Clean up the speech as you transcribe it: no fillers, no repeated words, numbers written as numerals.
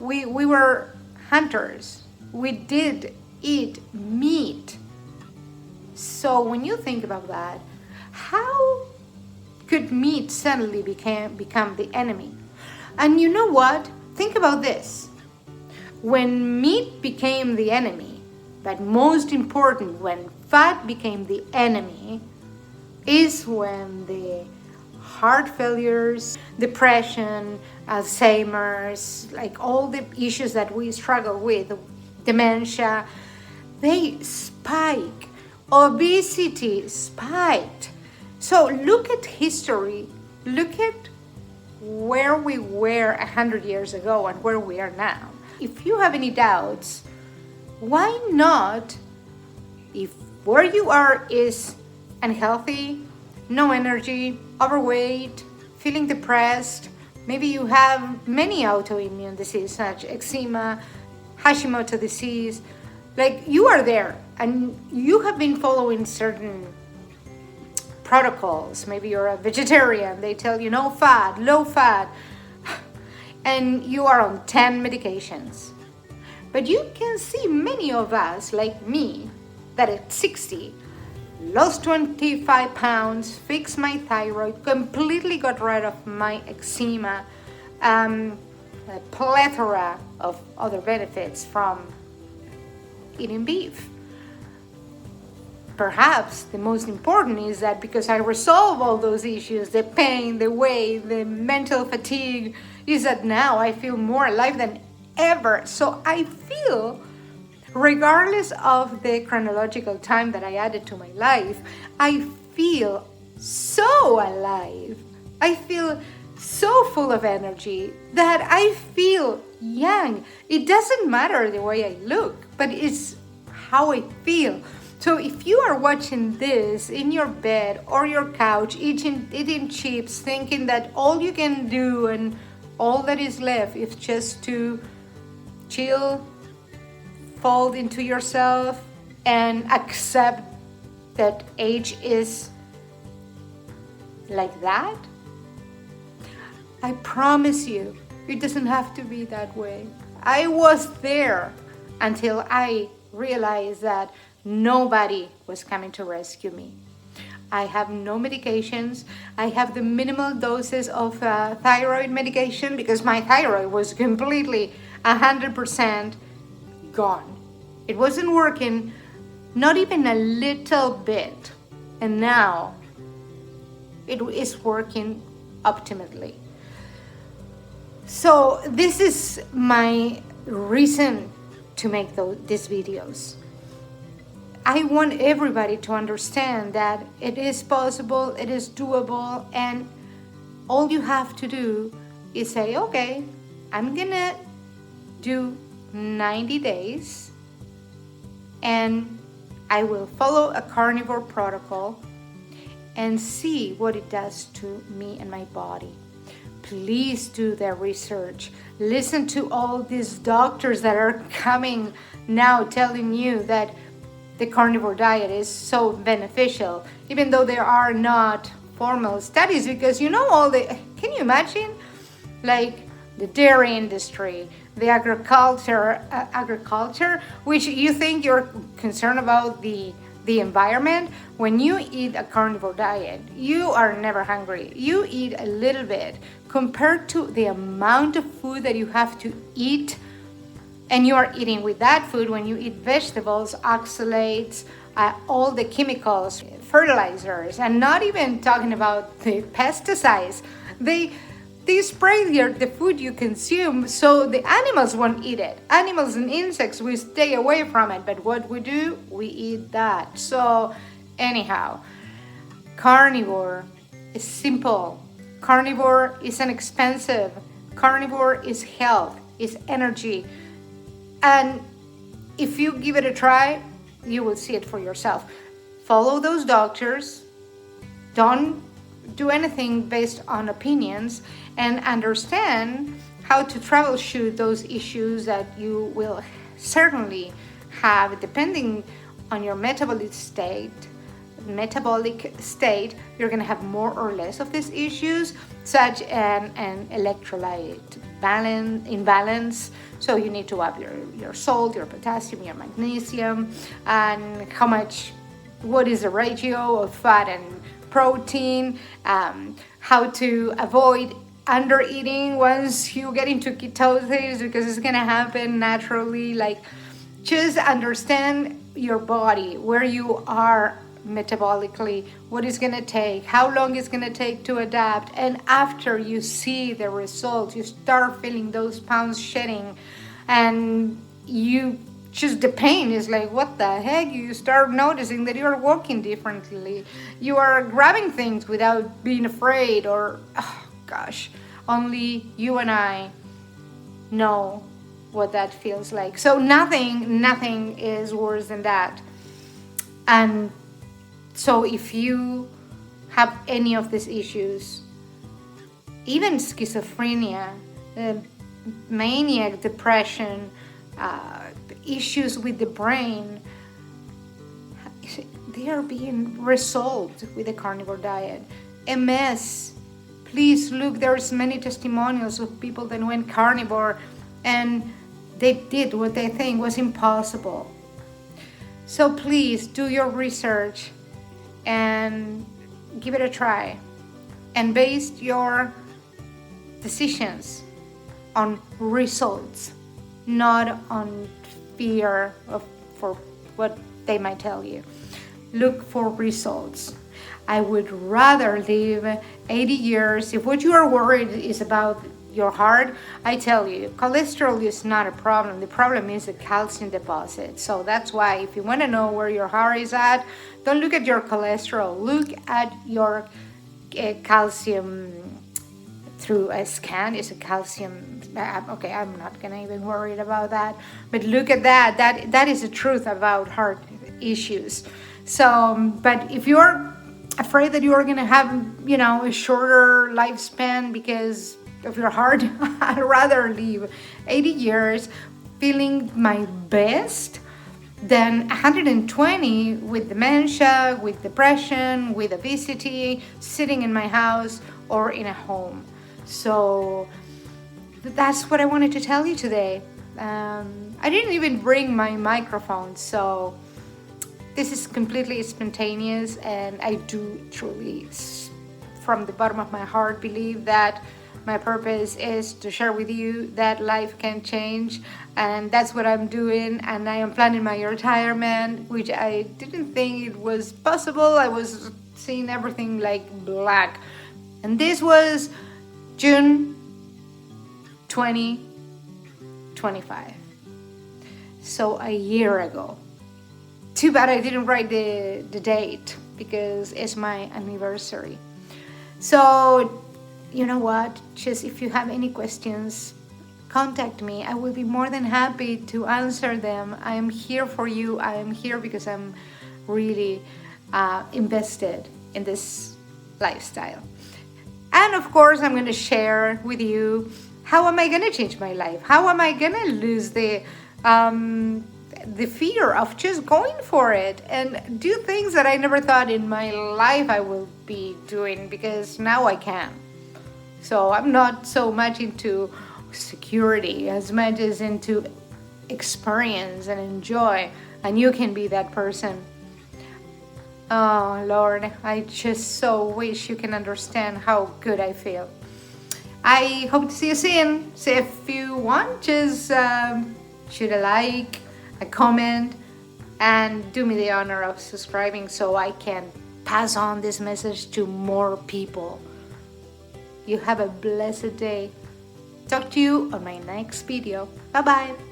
We were hunters. We did eat meat. So when you think about that, how could meat suddenly become the enemy? And you know what? Think about this. When meat became the enemy, but most important, when fat became the enemy, is when the heart failures, depression, Alzheimer's, like all the issues that we struggle with, dementia, they spike. Obesity spiked. So look at history. Look at where we were 100 years ago and where we are now. If you have any doubts, why not, if where you are is unhealthy, no energy, overweight, feeling depressed, maybe you have many autoimmune diseases such eczema, Hashimoto disease, like you are there and you have been following certain protocols. Maybe you're a vegetarian, they tell you no fat, low fat, and you are on 10 medications. But you can see many of us, like me, that at 60, lost 25 pounds, fixed my thyroid, completely got rid of my eczema, a plethora of other benefits from eating beef. Perhaps the most important is that because I resolve all those issues, the pain, the weight, the mental fatigue, is that now I feel more alive than ever. So I feel, regardless of the chronological time that I added to my life, I feel so alive. I feel so full of energy that I feel young. It doesn't matter the way I look, but it's how I feel. So if you are watching this in your bed or your couch, eating chips, thinking that all you can do and all that is left is just to chill, fold into yourself, and accept that age is like that, I promise you, it doesn't have to be that way. I was there until I realized that nobody was coming to rescue me. I have no medications. I have the minimal doses of thyroid medication because my thyroid was completely 100% gone. It wasn't working, not even a little bit. And now it is working optimally. So this is my reason to make these videos. I want everybody to understand that it is possible, it is doable, and all you have to do is say, okay, I'm gonna do 90 days and I will follow a carnivore protocol and see what it does to me and my body. Please do the research. Listen to all these doctors that are coming now telling you that the carnivore diet is so beneficial, even though there are not formal studies, because you know can you imagine, like the dairy industry, the agriculture, which you think you're concerned about the environment. When you eat a carnivore diet, you are never hungry. You eat a little bit compared to the amount of food that you have to eat. And you are eating with that food, when you eat vegetables, oxalates, all the chemicals, fertilizers, and not even talking about the pesticides. They spray the food you consume so the animals won't eat it. Animals and insects, we stay away from it, but what we do, we eat that. So anyhow, carnivore is simple. Carnivore is inexpensive. Carnivore is health, is energy. And if you give it a try, you will see it for yourself. Follow those doctors. Don't do anything based on opinions, and understand how to troubleshoot those issues that you will certainly have depending on your metabolic state. You're going to have more or less of these issues, such an electrolyte in balance. So you need to up your salt, your potassium, your magnesium, and what is the ratio of fat and protein, how to avoid under eating once you get into ketosis, because it's gonna happen naturally. Like, just understand your body, where you are metabolically, what it's gonna take, how long it's gonna take to adapt, and after you see the results, you start feeling those pounds shedding, and the pain is like, what the heck? You start noticing that you're walking differently, you are grabbing things without being afraid, or oh gosh, only you and I know what that feels like. So nothing is worse than that. And so if you have any of these issues, even schizophrenia, maniac depression, issues with the brain, they are being resolved with the carnivore diet. MS, please look, there's many testimonials of people that went carnivore and they did what they think was impossible. So please do your research and give it a try, and base your decisions on results, not on fear for what they might tell you. Look for results. I would rather live 80 years. If what you are worried is about your heart, I tell you, cholesterol is not a problem. The problem is the calcium deposit. So that's why, if you want to know where your heart is at, don't look at your cholesterol. Look at your calcium through a scan. Is a calcium, okay, I'm not gonna even worry about that, but look at that is the truth about heart issues. So, but if you're afraid that you're gonna have, a shorter lifespan because of your heart, I'd rather live 80 years feeling my best than 120 with dementia, with depression, with obesity, sitting in my house or in a home. So that's what I wanted to tell you today. I didn't even bring my microphone, so this is completely spontaneous, and I do truly, from the bottom of my heart, believe that my purpose is to share with you that life can change, and that's what I'm doing. And I am planning my retirement, which I didn't think it was possible. I was seeing everything like black, and this was June 2025, so a year ago. Too bad I didn't write the date, because it's my anniversary. So you know what, just if you have any questions, contact me. I will be more than happy to answer them. I am here for you. I am here because I'm really invested in this lifestyle. And of course, I'm going to share with you, how am I going to change my life? How am I going to lose the fear of just going for it and do things that I never thought in my life I will be doing, because now I can. So I'm not so much into security as much as into experience and enjoy, and you can be that person. Oh Lord, I just so wish you can understand how good I feel. I hope to see you soon. So if you want, just shoot a like, a comment, and do me the honor of subscribing so I can pass on this message to more people. You have a blessed day. Talk to you on my next video. Bye bye.